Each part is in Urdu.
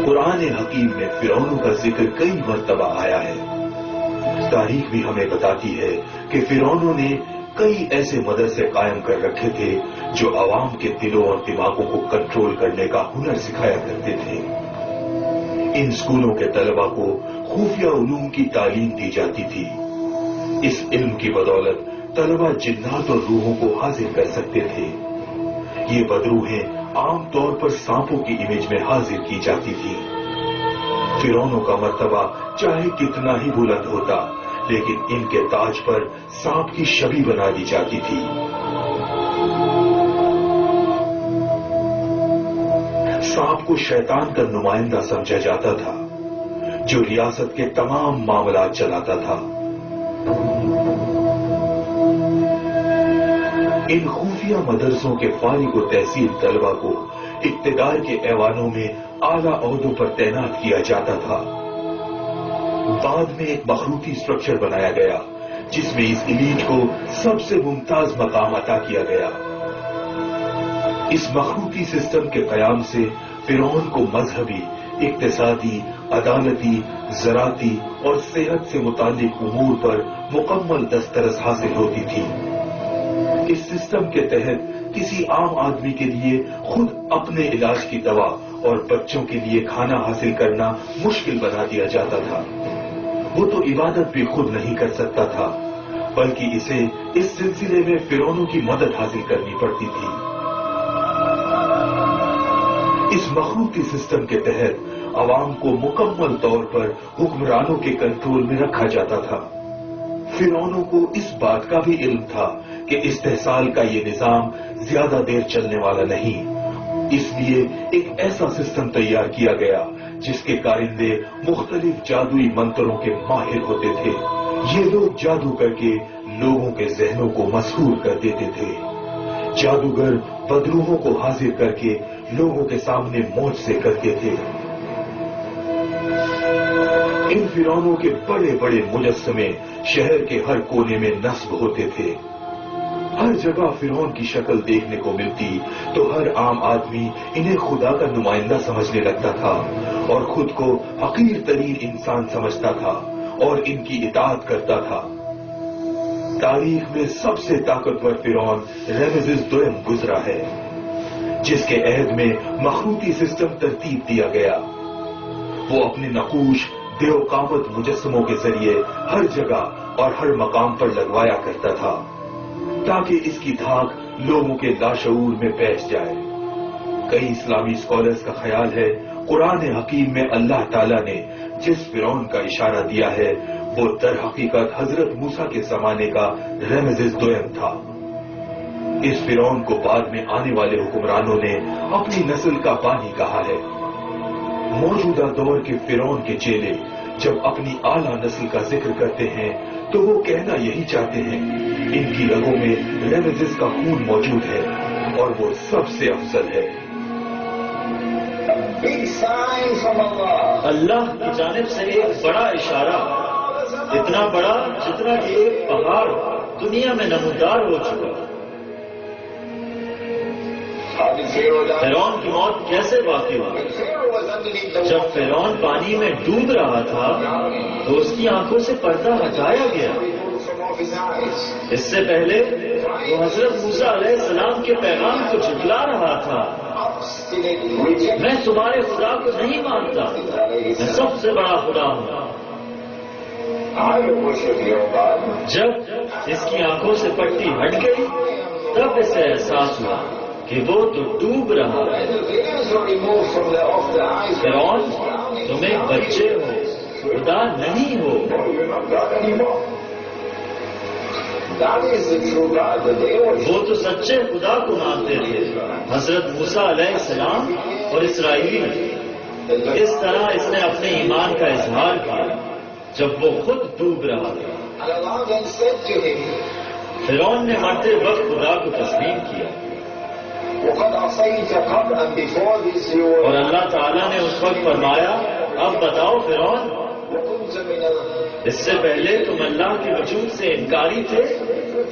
قرآن حکیم میں فرعونوں کا ذکر کئی مرتبہ آیا ہے۔ تاریخ بھی ہمیں بتاتی ہے کہ فرعونوں نے کئی ایسے مدرسے قائم کر رکھے تھے جو عوام کے دلوں اور دماغوں کو کنٹرول کرنے کا ہنر سکھایا کرتے تھے۔ ان اسکولوں کے طلبہ کو خفیہ علوم کی تعلیم دی جاتی تھی۔ اس علم کی بدولت طلبہ جنات اور روحوں کو حاضر کر سکتے تھے۔ یہ بدروحیں عام طور پر سانپوں کی امیج میں حاضر کی جاتی تھی۔ فرعونوں کا مرتبہ چاہے کتنا ہی بلند ہوتا، لیکن ان کے تاج پر سانپ کی شبیہ بنا دی جاتی تھی۔ سانپ کو شیطان کا نمائندہ سمجھا جاتا تھا جو ریاست کے تمام معاملات چلاتا تھا۔ ان خفیہ مدرسوں کے فارغ و تحصیل طلبہ کو اقتدار کے ایوانوں میں اعلیٰ عہدوں پر تعینات کیا جاتا تھا۔ بعد میں ایک مخروطی اسٹرکچر بنایا گیا جس میں اس ایلیٹ کو سب سے ممتاز مقام عطا کیا گیا۔ اس مخروطی سسٹم کے قیام سے فرعون کو مذہبی، اقتصادی، عدالتی، زراعتی اور صحت سے متعلق امور پر مکمل دسترس حاصل ہوتی تھی۔ اس سسٹم کے تحت کسی عام آدمی کے لیے خود اپنے علاج کی دوا اور بچوں کے لیے کھانا حاصل کرنا مشکل بنا دیا جاتا تھا۔ وہ تو عبادت بھی خود نہیں کر سکتا تھا، بلکہ اسے اس سلسلے میں فرعونوں کی مدد حاصل کرنی پڑتی تھی۔ اس مخلوقی سسٹم کے تحت عوام کو مکمل طور پر حکمرانوں کے کنٹرول میں رکھا جاتا تھا۔ فرعونوں کو اس بات کا بھی علم تھا کہ استحصال کا یہ نظام زیادہ دیر چلنے والا نہیں، اس لیے ایک ایسا سسٹم تیار کیا گیا جس کے کارندے مختلف جادوئی منتروں کے ماہر ہوتے تھے۔ یہ لوگ جادو کر کے لوگوں کے ذہنوں کو مسحور کر دیتے تھے۔ جادوگر بدروحوں کو حاضر کر کے لوگوں کے سامنے معجزے کرتے تھے۔ ان فرعونوں کے بڑے بڑے مجسمے شہر کے ہر کونے میں نصب ہوتے تھے۔ ہر جگہ فرعون کی شکل دیکھنے کو ملتی تو ہر عام آدمی انہیں خدا کا نمائندہ سمجھنے لگتا تھا اور خود کو حقیر ترین انسان سمجھتا تھا اور ان کی اطاعت کرتا تھا۔ تاریخ میں سب سے طاقتور فرعون رمسیس دوئم گزرا ہے، جس کے عہد میں مخروطی سسٹم ترتیب دیا گیا۔ وہ اپنے نقوش دیو قامت مجسموں کے ذریعے ہر جگہ اور ہر مقام پر لگوایا کرتا تھا تاکہ اس کی دھاک لوگوں کے لاشعور میں بیٹھ جائے۔ کئی اسلامی اسکالرز کا خیال ہے قرآن حکیم میں اللہ تعالیٰ نے جس فرعون کا اشارہ دیا ہے وہ در حقیقت حضرت موسیٰ کے زمانے کا رمسیس دوئم تھا۔ اس فرعون کو بعد میں آنے والے حکمرانوں نے اپنی نسل کا بانی کہا ہے۔ موجودہ دور کے فرعون کے چیلے جب اپنی اعلیٰ نسل کا ذکر کرتے ہیں تو وہ کہنا یہی چاہتے ہیں ان کی رگوں میں رمسیس کا خون موجود ہے اور وہ سب سے افضل ہے۔ اللہ کی جانب سے ایک بڑا اشارہ، اتنا بڑا جتنا کہ ایک پہاڑ دنیا میں نمودار ہو چکا۔ فرعون کی موت کیسے واقع ہوئی؟ جب فرعون پانی میں ڈوب رہا تھا تو اس کی آنکھوں سے پردہ ہٹایا گیا۔ اس سے پہلے وہ حضرت موسیٰ علیہ السلام کے پیغام کو جھٹلا رہا تھا۔ میں تمہارے خدا کو نہیں مانتا، میں سب سے بڑا خدا ہوں۔ جب اس کی آنکھوں سے پٹی ہٹ گئی تب اسے احساس ہوا کہ وہ تو ڈوب رہا ہے۔ فرعون تم ایک بچے ہو، خدا نہیں ہو۔ وہ تو سچے خدا کو مانتے تھے، حضرت موسیٰ علیہ السلام اور اسرائیلی۔ اس طرح اس نے اپنے ایمان کا اظہار کیا جب وہ خود ڈوب رہا تھا۔ فرعون نے مرتے وقت خدا کو تسلیم کیا اور اللہ تعالیٰ نے اس وقت فرمایا، اب بتاؤ فرعون، اس سے پہلے تم اللہ کے وجود سے انکاری تھے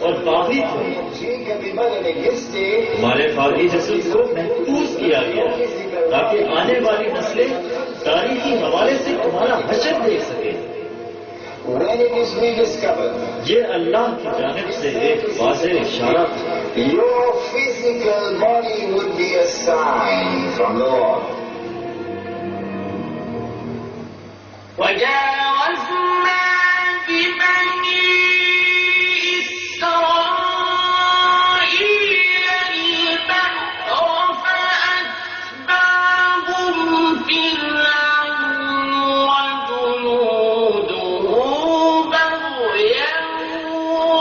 اور باغی تھے۔ تمہارے فاغی جسم کو محفوظ کیا گیا تاکہ آنے والی نسلیں کے حوالے سے تمہارا حشر دیکھ سکے. When it is rediscovered, یہ اللہ کی جانب سے ایک واضح اشارہ تھا. your physical body would be a sign from the Lord. وجاوزنا ببني إسرائيل البحر فأتبعهم فرعون وجنوده بغيا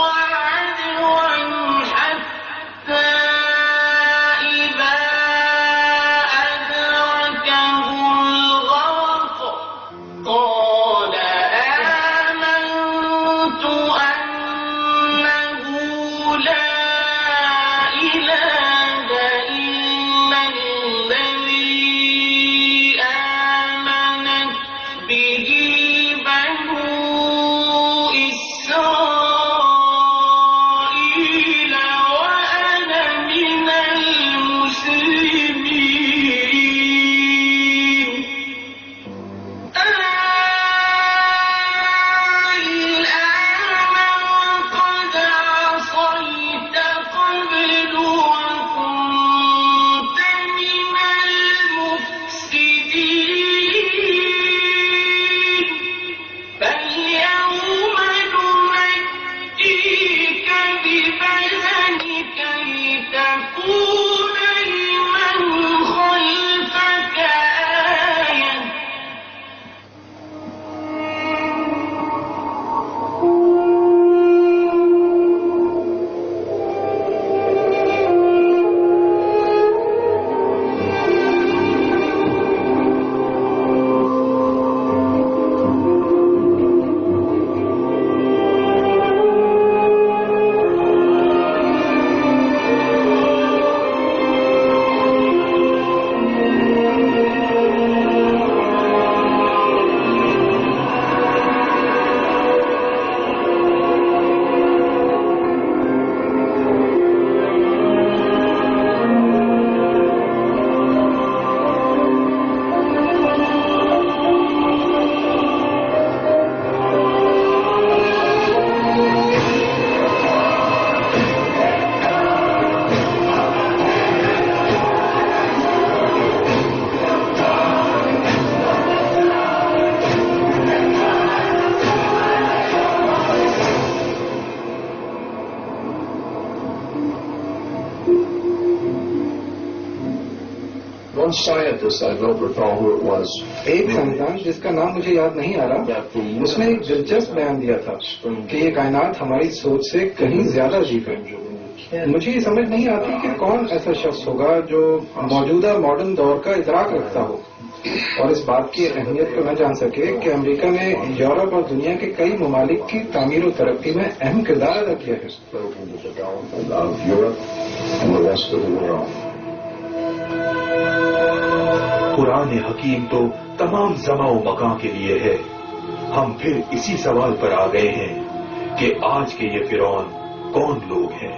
وعدوا حتى إذا أدركه الغرق قال آمنت أنه لا إله إلا الذي آمنت به بنو إسرائيل وأنا من المسلمين. الآن وقد عصيت قبل وكنت من المفسدين فاليوم ننجيك ببدنك لتكون لمن خلفك آية. One scientist, I don't recall who it was. ایک سائنسدان جس کا نام مجھے یاد نہیں آ رہا، اس نے ایک دلچسپ بیان دیا تھا کہ یہ کائنات ہماری سوچ سے کہیں زیادہ عجیب ہے. مجھے یہ سمجھ نہیں آتی کہ کون ایسا شخص ہوگا جو موجودہ ماڈرن دور کا ادراک رکھتا ہو اور اس بات کی اہمیت کو نہ جان سکے کہ امریکہ نے یورپ اور دنیا کے کئی ممالک کی تعمیر و ترقی میں اہم کردار ادا کیا ہے. Of Europe and the rest of the world. قرآن حکیم تو تمام زمان و مکان کے لیے ہے. ہم پھر اسی سوال پر آ گئے ہیں کہ آج کے یہ فرعون کون لوگ ہیں.